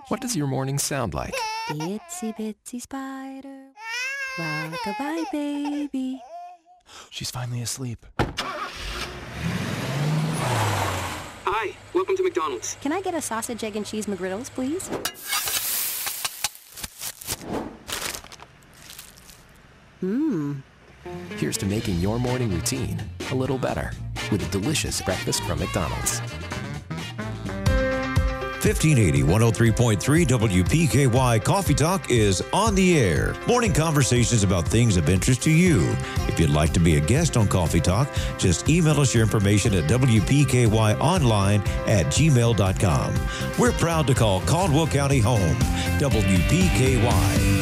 What does your morning sound like? The itsy bitsy spider, rock-a-bye baby. She's finally asleep. Hi, welcome to McDonald's. Can I get a sausage, egg, and cheese McGriddles, please? Here's to making your morning routine a little better with a delicious breakfast from McDonald's. 1580 103.3 WPKY Coffee Talk is on the air. Morning conversations about things of interest to you. If you'd like to be a guest on Coffee Talk, just email us your information at WPKYonline@gmail.com. We're proud to call Caldwell County home. WPKY.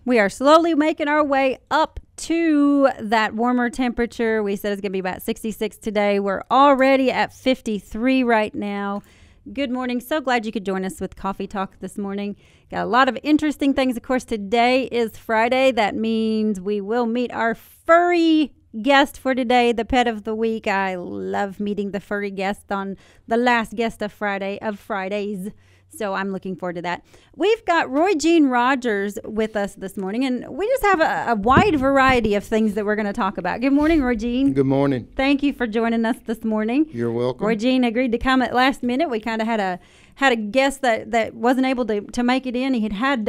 We are slowly making our way up to that warmer temperature. We said it's going to be about 66 today. We're already at 53 right now. Good morning. So glad you could join us with Coffee Talk this morning. Got a lot of interesting things. Of course, today is Friday. That means we will meet our furry guest for today, the pet of the week. I love meeting the furry guest on the last guest of Fridays. So I'm looking forward to that. We've got Roy Jean Rogers with us this morning, and we just have a wide variety of things that we're going to talk about. Good morning, Roy Jean. Good morning. Thank you for joining us this morning. You're welcome. Roy Jean agreed to come at last minute. We kind of had a guest that wasn't able to make it in. He had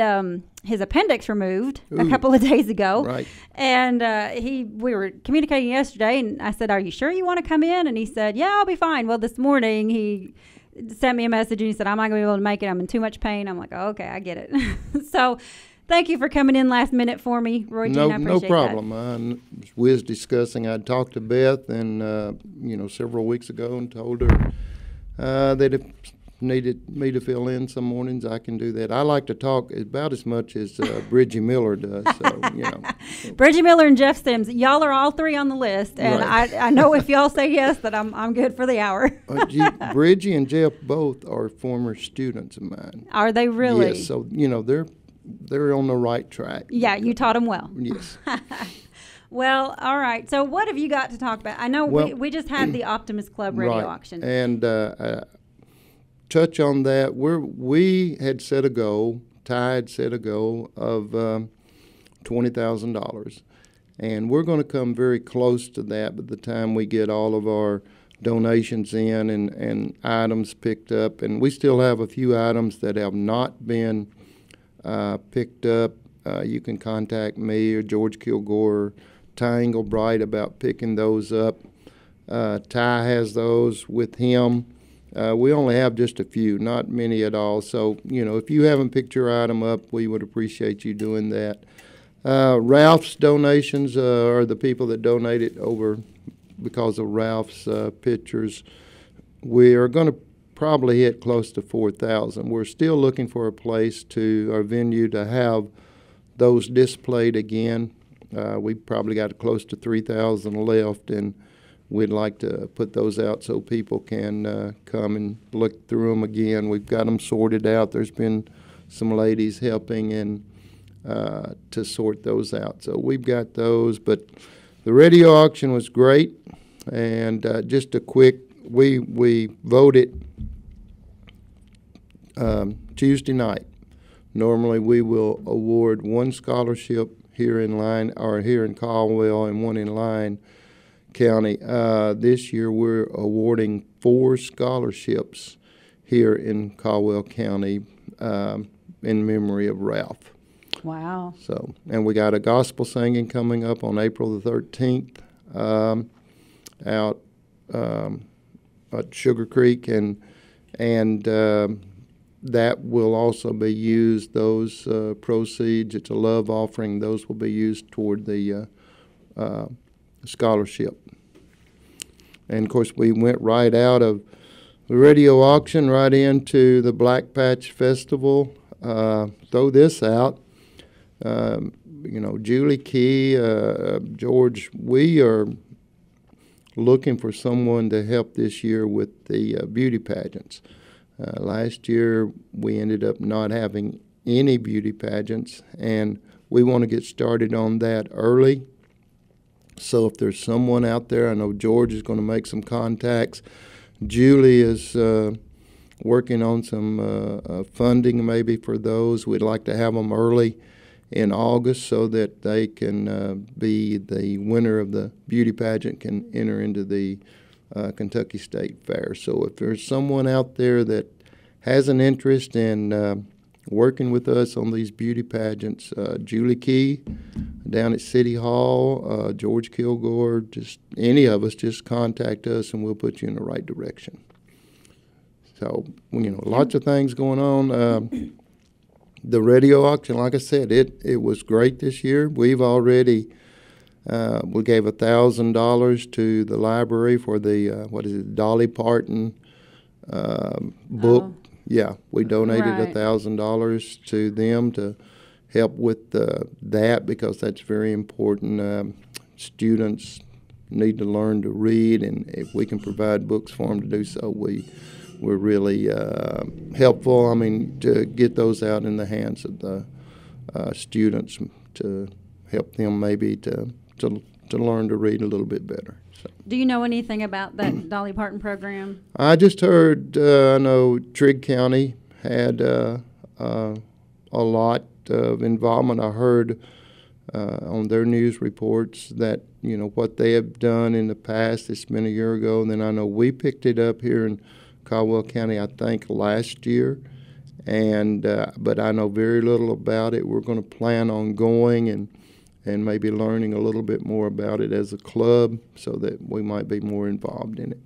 his appendix removed a couple of days ago. Right. And we were communicating yesterday, and I said, "Are you sure you want to come in?" And he said, "Yeah, I'll be fine." Well, this morning he sent me a message and he said, "I'm not going to be able to make it. I'm in too much pain." I'm like, "Oh, okay, I get it." So thank you for coming in last minite for me, Roy Jean. I appreciate no problem. I was discussing. I'd talked to Beth and several weeks ago and told her that if needed me to fill in some mornings, I can do that. I like to talk about as much as Bridgie Miller does. So Bridgie Miller and Jeff Sims, y'all are all three on the list, and right. I know if y'all say yes that I'm good for the hour. Bridgie and Jeff both are former students of mine. Are they really? Yes. So they're on the right track. Yeah, you taught them well. Yes. Well, all right. So what have you got to talk about? I know we just had the Optimist Club radio auction. And touch on that. We had set a goal, Ty had set a goal of $20,000. And we're going to come very close to that by the time we get all of our donations in and items picked up. And we still have a few items that have not been picked up. You can contact me or George Kilgore, Ty Englebright about picking those up. Ty has those with him. We only have just a few, not many at all. So, if you haven't picked your item up, we would appreciate you doing that. Ralph's donations are the people that donated over because of Ralph's pictures. We are going to probably hit close to 4,000. We're still looking for a place our venue to have those displayed again. We've probably got close to 3,000 left, and we'd like to put those out so people can come and look through them again. We've got them sorted out. There's been some ladies helping and to sort those out. So we've got those. But the radio auction was great. And just a quick, we voted Tuesday night. Normally we will award one scholarship here in Caldwell and one in Lyon County. This year we're awarding 4 scholarships here in Caldwell County in memory of Ralph. Wow. So, and we got a gospel singing coming up on April the 13th out at Sugar Creek, and that will also be used, those proceeds, it's a love offering, those will be used toward the scholarship. And, of course, we went right out of the radio auction right into the Black Patch Festival. Throw this out. Julie Key, George, we are looking for someone to help this year with the beauty pageants. Last year, we ended up not having any beauty pageants, and we want to get started on that early. So if there's someone out there, I know George is going to make some contacts. Julie is working on some funding maybe for those. We'd like to have them early in August so that they can be the winner of the beauty pageant, can enter into the Kentucky State Fair. So if there's someone out there that has an interest in working with us on these beauty pageants, Julie Key down at City Hall, George Kilgore, just any of us, just contact us and we'll put you in the right direction. So, lots of things going on. The radio auction, like I said, it was great this year. We've already we gave $1,000 to the library for the Dolly Parton book. Oh. Yeah, we donated Right. $1,000 to them to help with that because that's very important. Students need to learn to read, and if we can provide books for them to do so, we're really helpful. I mean, to get those out in the hands of the students to help them maybe to learn to read a little bit better. So. Do you know anything about that Dolly Parton program? I just heard, I know Trigg County had a lot of involvement. I heard on their news reports that, what they have done in the past. It's been a year ago, and then I know we picked it up here in Caldwell County, I think, last year. And but I know very little about it. We're going to plan on going and maybe learning a little bit more about it as a club so that we might be more involved in it.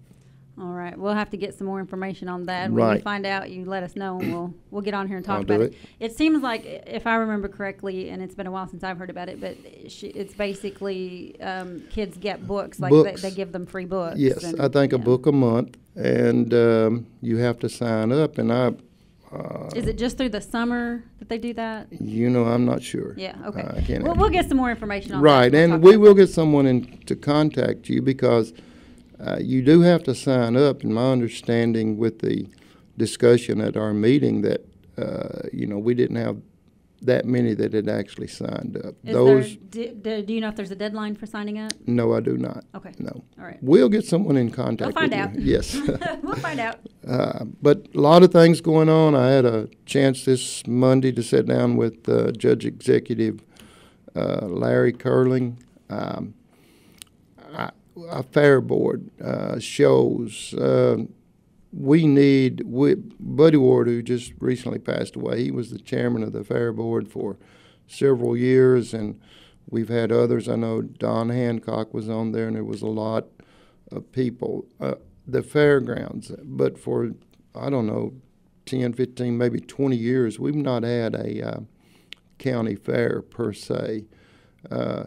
All right, we'll have to get some more information on that. When you Right. find out, you let us know, and we'll get on here and talk I'll about do it. It seems like, if I remember correctly, and it's been a while since I've heard about it, but it's basically kids get books, like Books. they give them free books. Yes, and, I think a yeah. book a month, and you have to sign up. And Is it just through the summer that they do that? I'm not sure. Yeah, okay. I can't We'll get some more information on Right, that. We'll and talk we about will that. get someone in to contact you because you do have to sign up. And my understanding with the discussion at our meeting that, we didn't have that many that had actually signed up. Do you know if there's a deadline for signing up? No, I do not. Okay. No. All right. We'll get someone in contact We'll find with out. you. Yes. We'll find out. But a lot of things going on. I had a chance this Monday to sit down with Judge Executive Larry Curling. A fair board shows Buddy Ward, who just recently passed away, he was the chairman of the fair board for several years, and we've had others. I know Don Hancock was on there, and there was a lot of people. The fairgrounds, but for, 10, 15, maybe 20 years, we've not had a county fair per se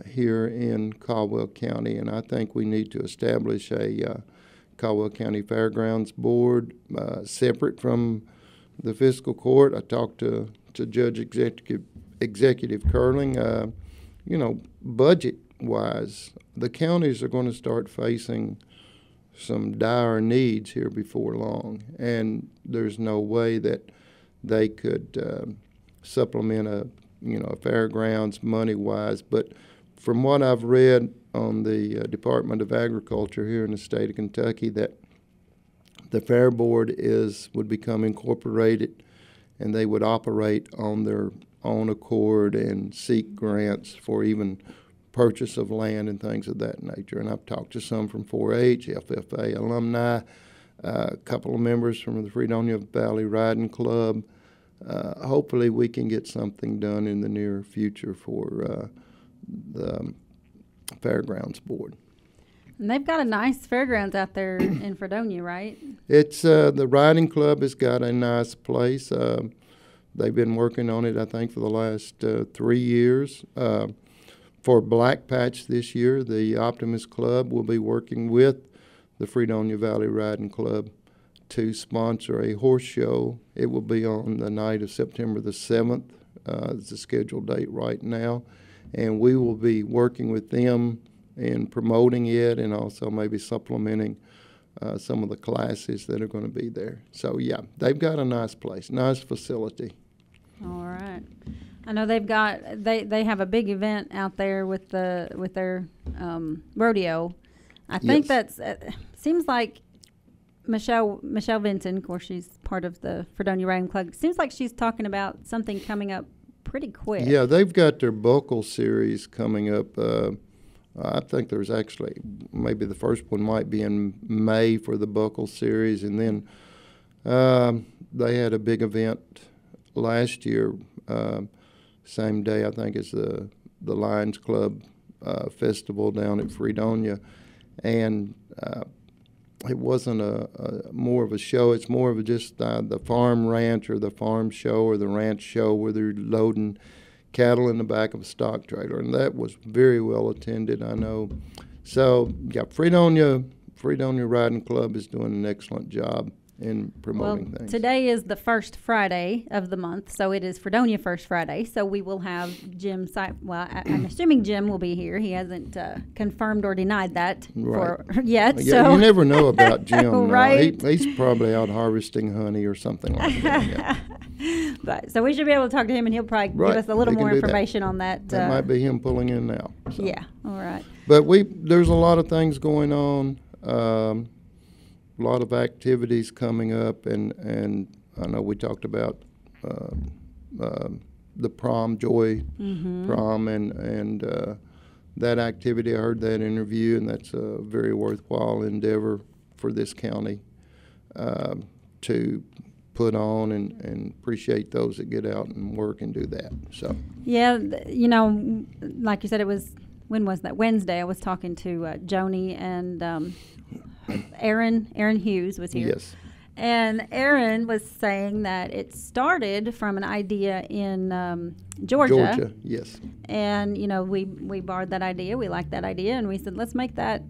here in Caldwell County, and I think we need to establish a Caldwell County Fairgrounds Board separate from the fiscal court. I talked to Judge Executive Curling. Budget-wise, the counties are going to start facing some dire needs here before long, and there's no way that they could supplement a fairgrounds money-wise. But from what I've read on the Department of Agriculture here in the state of Kentucky, that the Fair Board would become incorporated, and they would operate on their own accord and seek grants for even purchase of land and things of that nature. And I've talked to some from 4-H, FFA alumni, a couple of members from the Fredonia Valley Riding Club. Hopefully we can get something done in the near future for the Fairgrounds Board. And they've got a nice fairgrounds out there in Fredonia, right? It's the Riding Club has got a nice place. They've been working on it, I think, for the last 3 years. For Black Patch this year, the Optimist Club will be working with the Fredonia Valley Riding Club to sponsor a horse show. It will be on the night of September the 7th. It's the scheduled date right now. And we will be working with them in promoting it and also maybe supplementing some of the classes that are going to be there. So, yeah, they've got a nice place, nice facility. All right. I know they've got they have a big event out there with their rodeo. I think Yes. that's seems like Michelle Vinton, of course, she's part of the Fredonia Riding Club. Seems like she's talking about something coming up pretty quick. Yeah, they've got their buckle series coming up. I think there's actually maybe the first one might be in May for the buckle series, and then they had a big event last year, same day I think as the Lions Club festival down at Fredonia, and it wasn't a more of a show. It's more of just the farm ranch or the farm show or the ranch show where they're loading cattle in the back of a stock trailer, and that was very well attended, I know. So, yeah, Fredonia Riding Club is doing an excellent job in promoting things. Today is the first Friday of the month, so it is Fredonia First Friday. So we will have Jim. I'm assuming Jim will be here. He hasn't confirmed or denied that yet. Yeah, so you never know about Jim. Right. He's probably out harvesting honey or something like that. Yeah. But so we should be able to talk to him, and he'll probably give us a little We can more do that. information on that. That might be him pulling in now. So. Yeah. All right. But there's a lot of things going on. A lot of activities coming up, and I know we talked about the prom, Joy Prom, and that activity. I heard that interview, and that's a very worthwhile endeavor for this county to put on, and appreciate those that get out and work and do that. So yeah, like you said, when was that? Wednesday. I was talking to Joni and Aaron Hughes was here. Yes. And Aaron was saying that it started from an idea in Georgia. Yes. And, we borrowed that idea. We liked that idea. And we said, let's make that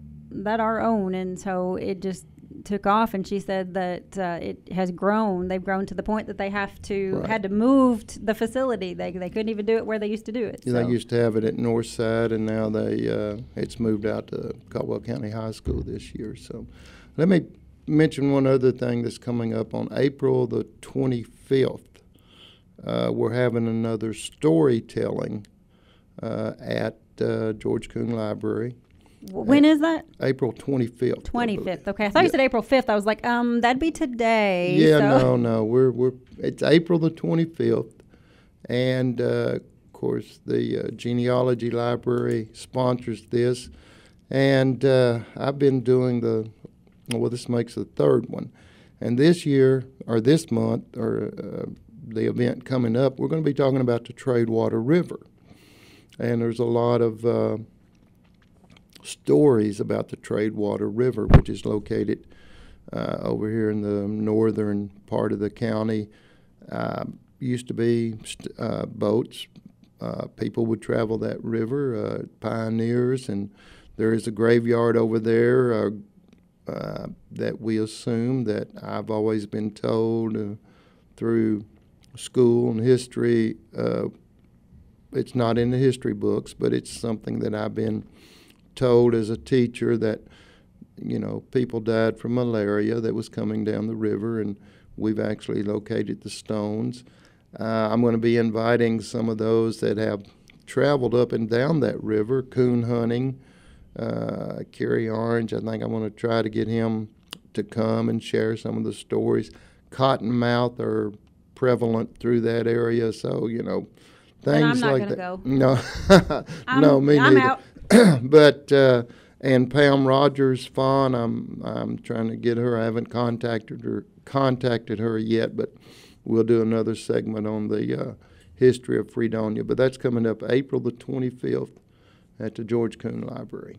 our own. And so it just took off. And she said that it has grown. They've grown to the point that they had to move the facility. They couldn't even do it where they used to do it. Yeah, They used to have it at Northside, and now it's moved out to Caldwell County High School this year. So let me mention one other thing that's coming up on April the 25th. We're having another storytelling at George Coon Library. When is that? April 25th. 25th. Okay, I thought you said April 5th. I was like, that'd be today. Yeah, so. no. It's April the 25th, and of course the Genealogy Library sponsors this, and I've been doing this makes the third one, and this year or this month or the event coming up, we're going to be talking about the Tradewater River, and there's a lot of stories about the Tradewater River, which is located over here in the northern part of the county. Used to be boats. People would travel that river, pioneers, and there is a graveyard over there that we assume, that I've always been told through school and history. It's not in the history books, but it's something that I've been told as a teacher, that people died from malaria that was coming down the river, and we've actually located the stones. I'm going to be inviting some of those that have traveled up and down that river, coon hunting. Kerry Orange, I think I'm going to try to get him to come and share some of the stories. Cottonmouth are prevalent through that area, so things like that. I'm not going to go. No, no, me I'm neither. out. But and Pam Rogers Fawn, I'm trying to get her. I haven't contacted her yet, but we'll do another segment on the history of Fredonia. But that's coming up April the 25th at the George Coon Library.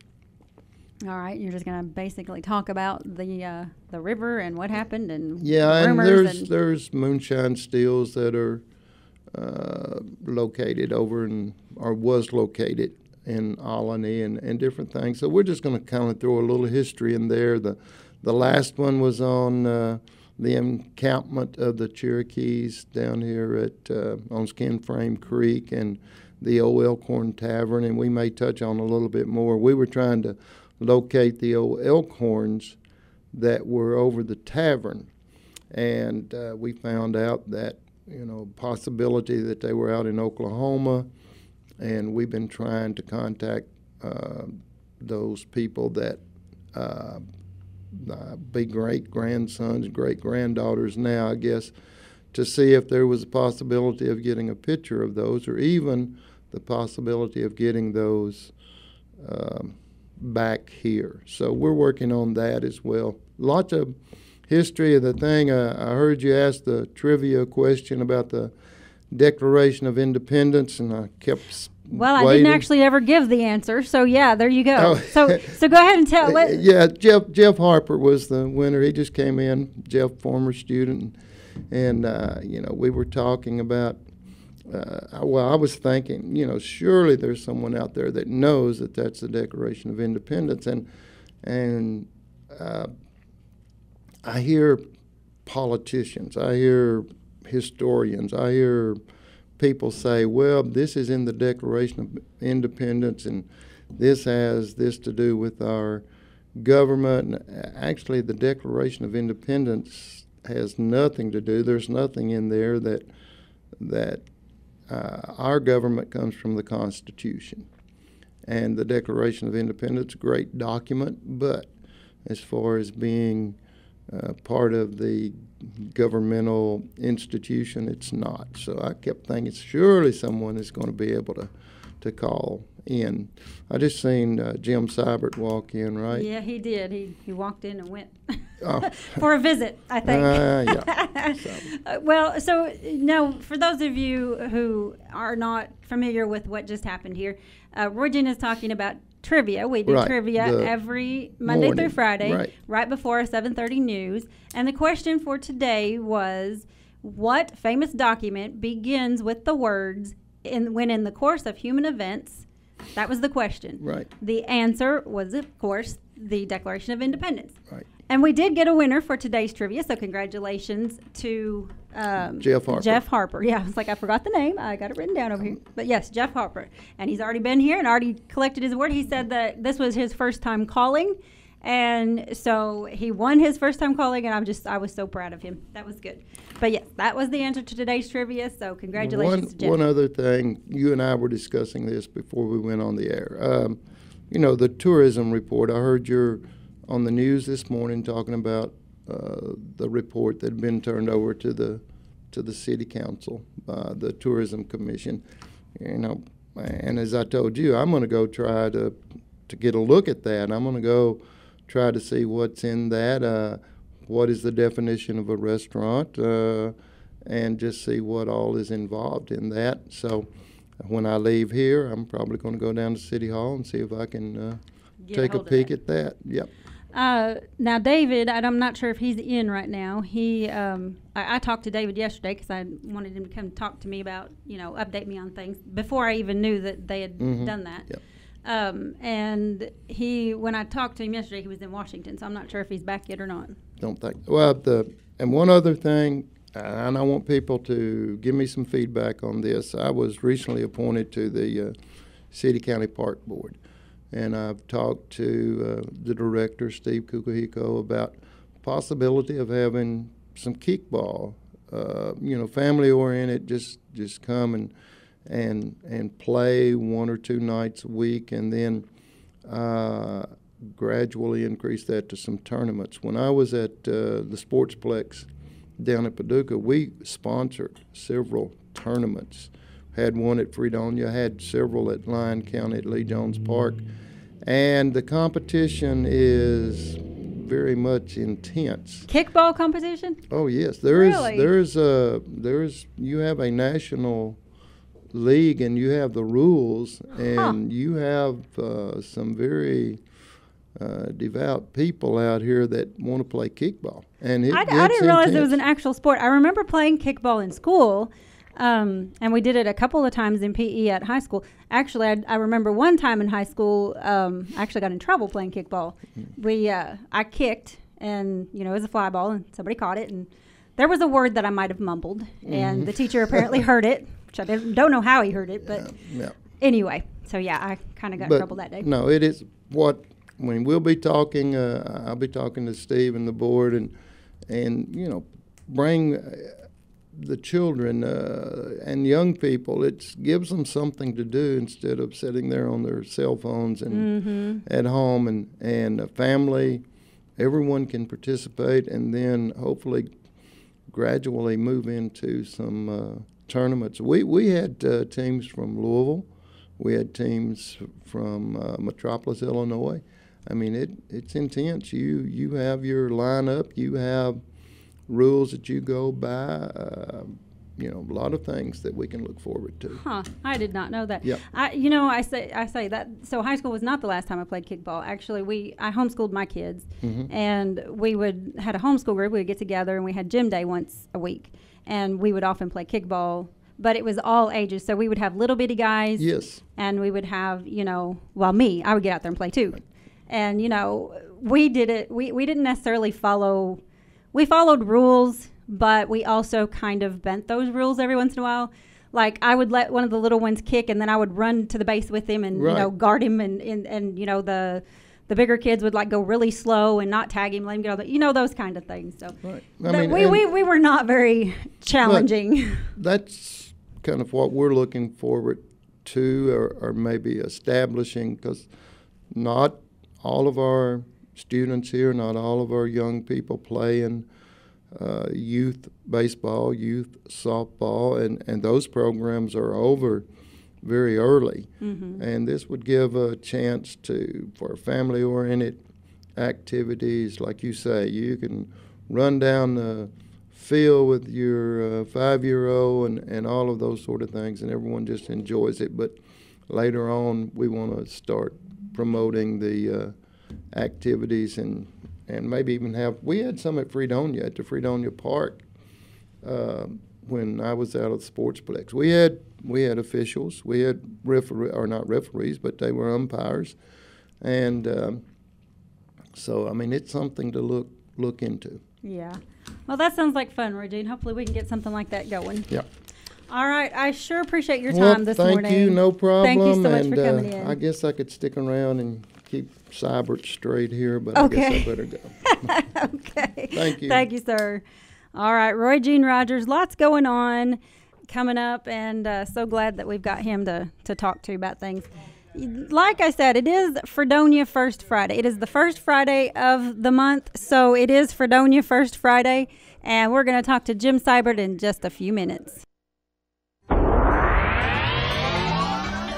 All right, you're just going to basically talk about the river and what happened and rumors. And there's moonshine stills that are located was located in Alany and different things. So we're just going to kind of throw a little history in there. The last one was on the encampment of the Cherokees down here on Skin Frame Creek and the old Elkhorn Tavern, and we may touch on a little bit more. We were trying to locate the old Elkhorns that were over the tavern, and we found out that possibility that they were out in Oklahoma, and we've been trying to contact those people that be great-grandsons, great-granddaughters now, I guess, to see if there was a possibility of getting a picture of those, or even the possibility of getting those back here. So we're working on that as well. Lots of history of the thing. I heard you ask the trivia question about the Declaration of Independence, and I kept Well, I waiting. didn't actually ever give the answer, so yeah, there you go. Oh. So go ahead and tell. Yeah, Jeff Harper was the winner. He just came in. Jeff, former student, and we were talking about. I was thinking, surely there's someone out there that knows that that's the Declaration of Independence, and I hear politicians, I hear historians, I hear people say, well, this is in the Declaration of Independence, and this has this to do with our government. And actually, the Declaration of Independence has nothing to do. There's nothing in there that our government comes from the Constitution. And the Declaration of Independence, a great document, but as far as being part of the governmental institution, it's not. So I kept thinking, surely someone is going to be able to call in. I just seen Jim Seibert walk in, right? Yeah, he did. He walked in and went Oh. for a visit, I think. Yeah. So, So now, for those of you who are not familiar with what just happened here, Roy Jen is talking about trivia. We do Right, trivia the every Monday morning, through Friday, right. before 7:30 news. And the question for today was, what famous document begins with the words, when in the course of human events? That was the question. Right. The answer was, of course, the Declaration of Independence. Right. And we did get a winner for today's trivia, so congratulations to Jeff Harper. Jeff Harper. Yeah, it's like I forgot the name. I got it written down over here. But yes, Jeff Harper. And he's already been here and already collected his award. He said that this was his first time calling. And so he won his first time calling, and I was so proud of him. That was good. But yes, that was the answer to today's trivia, so congratulations to Jeff. One other thing, you and I were discussing this before we went on the air. The tourism report, I heard you're on the news this morning talking about the report that had been turned over to the city council, the tourism commission. And as I told you, I'm going to go try to get a look at that. I'm going to go try to see what's in that, what is the definition of a restaurant, and just see what all is involved in that. So when I leave here, I'm probably going to go down to City Hall and see if I can take a peek at that. Yep. Now, David, I'm not sure if he's in right now. I talked to David yesterday because I wanted him to come talk to me about, update me on things before I even knew that they had done that. Yep. And when I talked to him yesterday, he was in Washington, so I'm not sure if he's back yet or not. Don't think. Well, and one other thing, and I want people to give me some feedback on this. I was recently appointed to the City County Park Board, and I've talked to the director, Steve Kukuhiko, about possibility of having some kickball, family-oriented, just come and play 1 or 2 nights a week, and then gradually increase that to some tournaments. When I was at the Sportsplex down at Paducah, we sponsored several tournaments. Had one at Fredonia, had several at Lyon County at Lee Jones Park, and the competition is very much intense. Kickball competition? Oh yes, Really? You have a national league, and you have the rules, and you have some very devout people out here that want to play kickball. And I didn't realize it was an actual sport. I remember playing kickball in school, and we did it a couple of times in PE at high school. Actually, I remember one time in high school, I actually got in trouble playing kickball. I kicked, and it was a fly ball, and somebody caught it, and there was a word that I might have mumbled, and the teacher apparently heard it, which I don't know how he heard it, but anyway. So yeah, I kind of got in trouble that day. No, it is when we'll be talking. I'll be talking to Steve and the board, and bring the children and young people, it gives them something to do instead of sitting there on their cell phones and at home, and a family, everyone can participate, and then hopefully gradually move into some tournaments. We had teams from Louisville. We had teams from Metropolis, Illinois. I mean, it's intense. You have your lineup. You have rules that you go by. A lot of things that we can look forward to. Huh? I did not know that. Yep. I say that. So high school was not the last time I played kickball. Actually, I homeschooled my kids, and we had a homeschool group. We would get together and we had gym day once a week, and we would often play kickball. But it was all ages. So we would have little bitty guys. Yes. And we would have, I would get out there and play too. Right. And, we did it. We didn't necessarily follow. We followed rules, but we also kind of bent those rules every once in a while. Like I would let one of the little ones kick, and then I would run to the base with him and, guard him. And the bigger kids would go really slow and not tag him, let him get all those kind of things. So right. we were not very challenging. That's kind of what we're looking forward to, or maybe establishing, because not all of our students here, not all of our young people play in youth baseball, youth softball, and those programs are over very early. And this would give a chance for family-oriented activities. Like you say, you can run down the field with your 5-year-old and all of those sort of things, and everyone just enjoys it. But later on, we want to start promoting the activities and maybe even we had some at Fredonia, at the Fredonia Park, when I was out of the Sportsplex. We had officials, we had not referees, but they were umpires, and so I mean it's something to look into. Yeah. Well, that sounds like fun, Regine. Hopefully we can get something like that going. Yeah. All right. I sure appreciate your time this morning. Thank you. No problem. Thank you so much for coming in. I guess I could stick around and keep Seibert straight here, but I guess I better go. Okay. Thank you. Thank you, sir. All right. Roy Gene Rogers, lots going on coming up, and so glad that we've got him to talk to about things. Like I said, it is Fredonia First Friday. It is the first Friday of the month, so it is Fredonia First Friday, and we're going to talk to Jim Seibert in just a few minutes.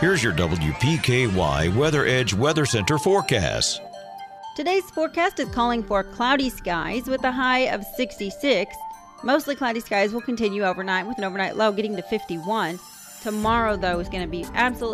Here's your WPKY Weather Edge Weather Center forecast. Today's forecast is calling for cloudy skies with a high of 66. Mostly cloudy skies will continue overnight with an overnight low getting to 51. Tomorrow, though, is going to be absolutely